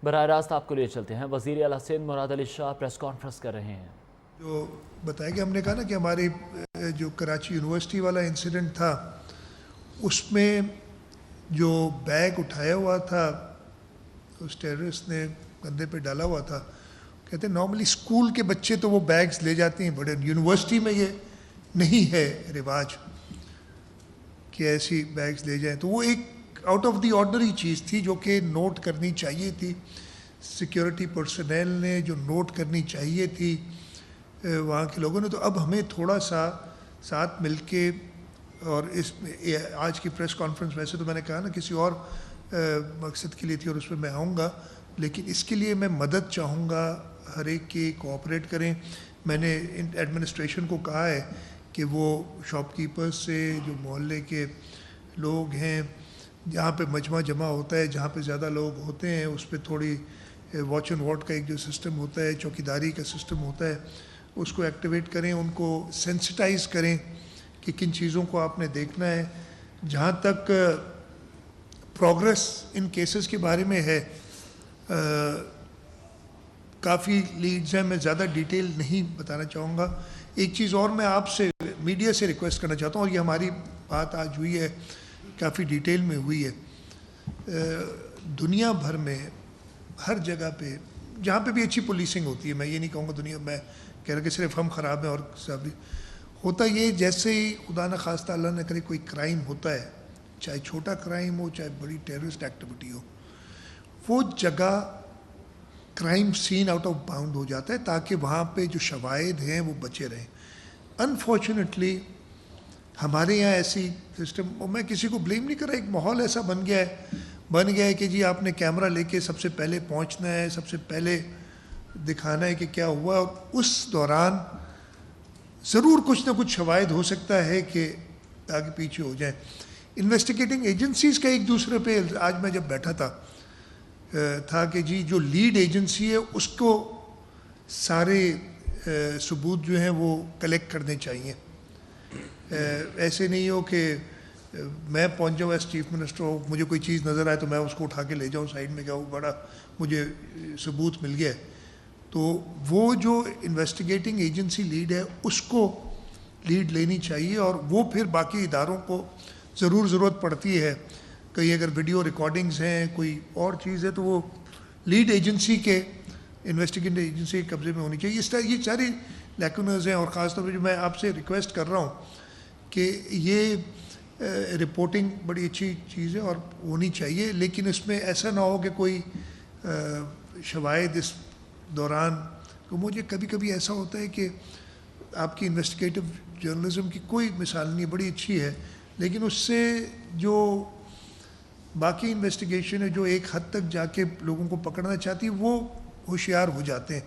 براہ راست آپ کو لیے چلتے ہیں. وزیر اعلیٰ سندھ مراد علی شاہ پریس کانفرنس کر رہے ہیں. جو بتایا کہ ہم نے کہا نا کہ ہماری جو کراچی یونیورسٹی والا انسیڈنٹ تھا اس میں جو بیگ اٹھایا ہوا تھا اس ٹیررسٹ نے کندھے پہ ڈالا ہوا تھا. کہتے ہیں نارملی اسکول کے بچے تو وہ بیگز لے جاتے ہیں, بڑے یونیورسٹی میں یہ نہیں ہے رواج کہ ایسی بیگز لے جائیں. تو وہ ایک آؤٹ آف دی آرڈنری چیز تھی جو کہ نوٹ کرنی چاہیے تھی سیکیورٹی پرسنل نے, جو نوٹ کرنی چاہیے تھی وہاں کے لوگوں نے. تو اب ہمیں تھوڑا سا ساتھ مل کے, اور اس آج کی پریس کانفرنس ویسے تو میں نے کہا نا کسی اور مقصد کے لیے تھی اور اس پہ میں آؤں گا, لیکن اس کے لیے میں مدد چاہوں گا ہر ایک کی, کوآپریٹ کریں. میں نے ایڈمنسٹریشن کو کہا ہے کہ وہ شاپ کیپرز سے, جو محلے کے لوگ ہیں, جہاں پہ مجمع جمع ہوتا ہے, جہاں پہ زیادہ لوگ ہوتے ہیں, اس پہ تھوڑی واچ اینڈ واٹ کا ایک جو سسٹم ہوتا ہے, چوکیداری کا سسٹم ہوتا ہے, اس کو ایکٹیویٹ کریں, ان کو سینسٹائز کریں کہ کن چیزوں کو آپ نے دیکھنا ہے. جہاں تک پروگرس ان کیسز کے بارے میں ہے, کافی لیڈز ہیں, میں زیادہ ڈیٹیل نہیں بتانا چاہوں گا. ایک چیز اور میں آپ سے میڈیا سے ریکویسٹ کرنا چاہتا ہوں, اور یہ ہماری بات آج ہوئی ہے, کافی ڈیٹیل میں ہوئی ہے. دنیا بھر میں ہر جگہ پہ جہاں پہ بھی اچھی پولیسنگ ہوتی ہے, میں یہ نہیں کہوں گا دنیا میں کہہ رہا کہ صرف ہم خراب ہیں اور سب ہوتا یہ, جیسے ہی خدا نہ خواستہ اللہ نہ کرے کوئی کرائم ہوتا ہے, چاہے چھوٹا کرائم ہو چاہے بڑی ٹیررسٹ ایکٹیویٹی ہو, وہ جگہ crime scene out of bound ہو جاتا ہے تاکہ وہاں پہ جو شواہد ہیں وہ بچے رہیں. انفارچونیٹلی ہمارے یہاں ایسی سسٹم, اور میں کسی کو بلیم نہیں کر رہا, ایک ماحول ایسا بن گیا ہے کہ جی آپ نے کیمرہ لے کے سب سے پہلے پہنچنا ہے, سب سے پہلے دکھانا ہے کہ کیا ہوا, اور اس دوران ضرور کچھ نہ کچھ شواہد ہو سکتا ہے کہ آگے پیچھے ہو جائیں. انویسٹیگیٹنگ ایجنسیز کا ایک دوسرے پہ, آج میں جب بیٹھا تھا کہ جی جو لیڈ ایجنسی ہے اس کو سارے ثبوت جو ہیں وہ کلیکٹ کرنے چاہیے. ایسے نہیں ہو کہ میں پہنچ جاؤں ایز چیف منسٹر ہو, مجھے کوئی چیز نظر آئے تو میں اس کو اٹھا کے لے جاؤں سائڈ میں, کہ وہ بڑا مجھے ثبوت مل گیا ہے. تو وہ جو انویسٹیگیٹنگ ایجنسی لیڈ ہے اس کو لیڈ لینی چاہیے, اور وہ پھر باقی اداروں کو ضرورت پڑتی ہے, کئی اگر ویڈیو ریکارڈنگز ہیں, کوئی اور چیز ہے, تو وہ لیڈ ایجنسی کے, انویسٹیگیٹنگ ایجنسی کے قبضے میں ہونی چاہیے. اس طرح یہ ساری لیکونرز ہیں, اور خاص طور پہ جو میں آپ سے ریکویسٹ کر رہا ہوں کہ یہ رپورٹنگ بڑی اچھی چیز ہے اور ہونی چاہیے, لیکن اس میں ایسا نہ ہو کہ کوئی شواہد اس دوران, تو مجھے کبھی کبھی ایسا ہوتا ہے کہ آپ کی انویسٹیگیٹو جرنلزم کی کوئی مثال نہیں, بڑی اچھی ہے, لیکن اس سے جو باقی انویسٹیگیشن ہے جو ایک حد تک جا کے لوگوں کو پکڑنا چاہتی ہے وہ ہوشیار ہو جاتے ہیں.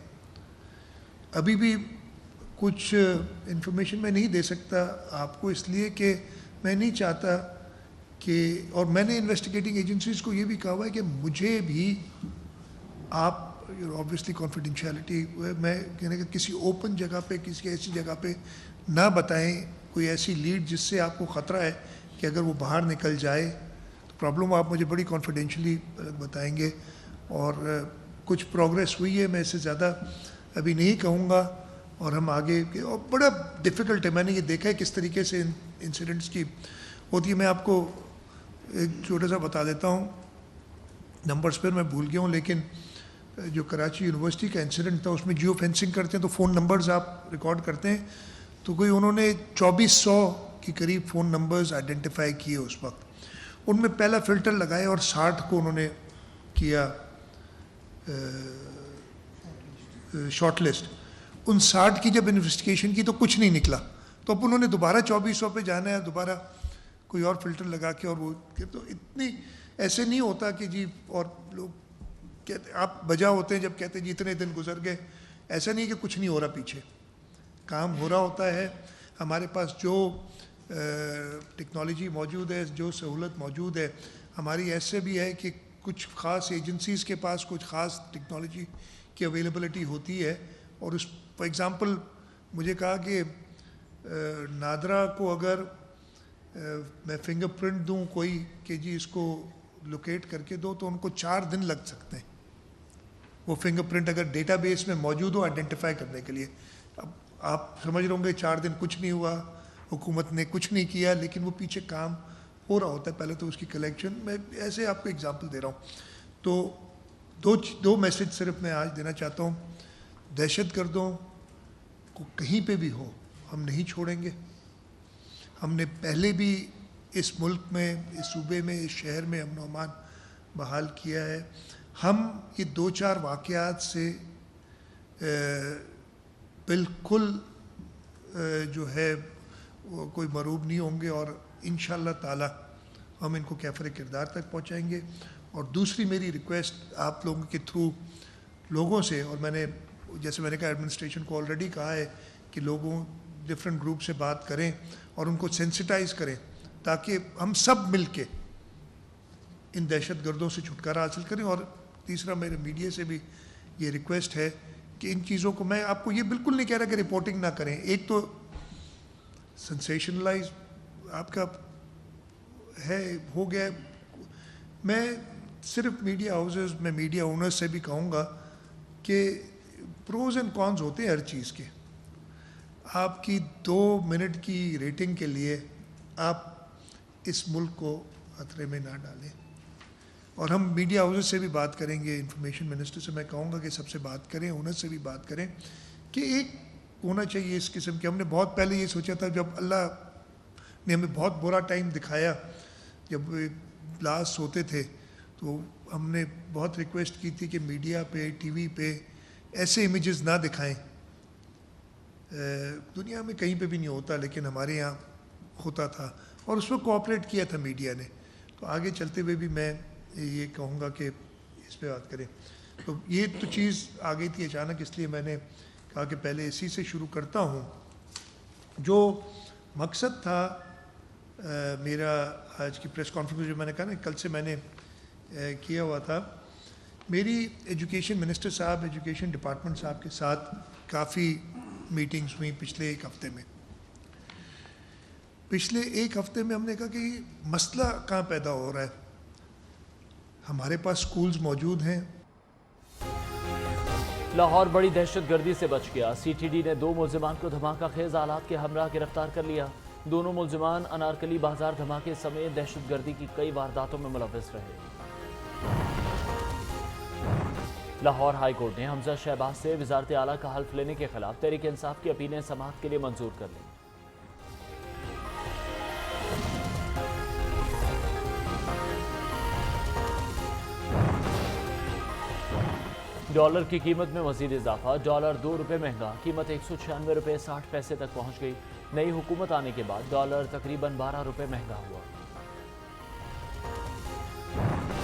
ابھی بھی کچھ انفارمیشن میں نہیں دے سکتا آپ کو, اس لیے کہ میں نہیں چاہتا کہ, اور میں نے انویسٹیگیٹنگ ایجنسیز کو یہ بھی کہا ہوا ہے کہ مجھے بھی آپ آبویسلی کانفیڈینشیلٹی, میں کہنے کہ کسی اوپن جگہ پہ, کسی ایسی جگہ پہ نہ بتائیں کوئی ایسی لیڈ جس سے آپ کو خطرہ ہے کہ اگر وہ باہر نکل جائے تو پرابلم, آپ مجھے بڑی کانفیڈینشلی بتائیں گے. اور کچھ پروگریس ہوئی ہے, میں اس سے زیادہ ابھی نہیں کہوں گا, اور ہم آگے, اور بڑا ڈیفیکلٹ ہے, میں نے یہ دیکھا ہے کس طریقے سے انسیڈنٹس کی ہوتی ہے. میں آپ کو ایک چھوٹا سا بتا دیتا ہوں, نمبرز پھر میں بھول گیا ہوں, لیکن جو کراچی یونیورسٹی کا انسیڈنٹ تھا اس میں جیو فینسنگ کرتے ہیں تو فون نمبرز آپ ریکارڈ کرتے ہیں, تو کوئی انہوں نے 2400 کے قریب فون نمبرز آئیڈینٹیفائی کیے اس وقت. ان میں پہلا فلٹر لگائے اور 60 کو انہوں نے کیا شارٹ لسٹ. ان 60 کی جب انویسٹیگیشن کی تو کچھ نہیں نکلا, تو اب انہوں نے دوبارہ 2400 پہ جانا ہے, دوبارہ کوئی اور فلٹر لگا کے, اور وہ تو اتنی ایسے نہیں ہوتا کہ جی, اور لوگ کہتے آپ بجا ہوتے ہیں جب کہتے ہیں جی اتنے دن گزر گئے, ایسا نہیں کہ کچھ نہیں ہو رہا, پیچھے کام ہو رہا ہوتا ہے. ہمارے پاس جو ٹیکنالوجی موجود ہے, جو سہولت موجود ہے, ہماری ایسے بھی ہے کہ کچھ خاص ایجنسیز کے پاس کچھ خاص ٹیکنالوجی کی اویلیبلٹی ہوتی ہے. اور اس فار ایگزامپل مجھے کہا کہ نادرا کو اگر میں فنگر پرنٹ دوں کوئی کہ جی اس کو لوکیٹ کر کے دو, تو ان کو 4 دن لگ سکتے ہیں. وہ فنگر پرنٹ اگر ڈیٹا بیس میں موجود ہو آئیڈینٹیفائی کرنے کے لیے. اب آپ سمجھ رہے ہوں گے 4 دن کچھ نہیں ہوا, حکومت نے کچھ نہیں کیا, لیکن وہ پیچھے کام ہو رہا ہوتا ہے. پہلے تو اس کی کلیکشن, میں ایسے آپ کو اگزامپل دے رہا ہوں. تو دو میسج صرف میں آج دینا چاہتا ہوں. دہشت گردوں کو کہیں پہ بھی ہو ہم نہیں چھوڑیں گے. ہم نے پہلے بھی اس ملک میں, اس صوبے میں, اس شہر میں امن و امان بحال کیا ہے. ہم یہ 2-4 واقعات سے بالکل جو ہے کوئی مروب نہیں ہوں گے, اور انشاءاللہ تعالی ہم ان کو کیفر کردار تک پہنچائیں گے. اور دوسری میری ریکویسٹ آپ لوگوں کے تھرو لوگوں سے, اور میں نے جیسے میں نے کہا ایڈمنسٹریشن کو آلریڈی کہا ہے کہ لوگوں ڈفرینٹ گروپ سے بات کریں اور ان کو سینسٹائز کریں, تاکہ ہم سب مل کے ان دہشت گردوں سے چھٹکارا حاصل کریں. اور تیسرا میرے میڈیا سے بھی یہ ریکویسٹ ہے کہ ان چیزوں کو, میں آپ کو یہ بالکل نہیں کہہ رہا کہ رپورٹنگ نہ کریں. ایک تو سنسیشنلائز آپ کا ہے ہو گیا. میں صرف میڈیا ہاؤسز میں میڈیا اونرز سے بھی کہوں گا کہ پروز اینڈ کونز ہوتے ہیں ہر چیز کے. آپ کی 2 منٹ کی ریٹنگ کے لیے آپ اس ملک کو خطرے میں نہ ڈالیں. اور ہم میڈیا ہاؤسز سے بھی بات کریں گے, انفارمیشن منسٹر سے میں کہوں گا کہ سب سے بات کریں, اونرز سے بھی بات کریں کہ ایک ہونا چاہیے اس قسم کے. ہم نے بہت پہلے یہ سوچا تھا, جب اللہ نے ہمیں بہت برا ٹائم دکھایا, جب بلاسٹ ہوتے تھے, تو ہم نے بہت ریکویسٹ کی تھی کہ میڈیا پہ, ٹی وی پہ ایسے امیجز نہ دکھائیں. دنیا میں کہیں پہ بھی نہیں ہوتا, لیکن ہمارے یہاں ہوتا تھا, اور اس وقت کوآپریٹ کیا تھا میڈیا نے. تو آگے چلتے ہوئے بھی میں یہ کہوں گا کہ اس پہ بات کریں. تو یہ تو چیز آ گئی تھی اچانک, اس لیے میں نے کہا کہ پہلے اسی سے شروع کرتا ہوں. جو مقصد تھا میرا آج کی پریس کانفرنس, جو میں نے کہا نا کل سے میں نے کیا ہوا تھا, میری ایجوکیشن منسٹر صاحب, ایجوکیشن ڈپارٹمنٹ صاحب کے ساتھ کافی میٹنگز ہوئیں پچھلے 1 ہفتے میں. پچھلے 1 ہفتے میں ہم نے کہا کہ یہ مسئلہ کہاں پیدا ہو رہا ہے. ہمارے پاس سکولز موجود ہیں. لاہور بڑی دہشت گردی سے بچ گیا. سی ٹی ڈی نے 2 ملزمان کو دھماکہ خیز آلات کے ہمراہ گرفتار کر لیا. دونوں ملزمان انارکلی بازار دھماکے سمیت دہشت گردی کی کئی وارداتوں میں ملوث رہے. لاہور ہائی کورٹ نے حمزہ شہباز سے وزارت اعلیٰ کا حلف لینے کے خلاف تحریک انصاف کی اپیلیں سماعت کے لیے منظور کر لیں. ڈالر کی قیمت میں مزید اضافہ. ڈالر 2 روپے مہنگا, قیمت 196 روپے 60 پیسے تک پہنچ گئی. نئی حکومت آنے کے بعد ڈالر تقریباً 12 روپے مہنگا ہوا.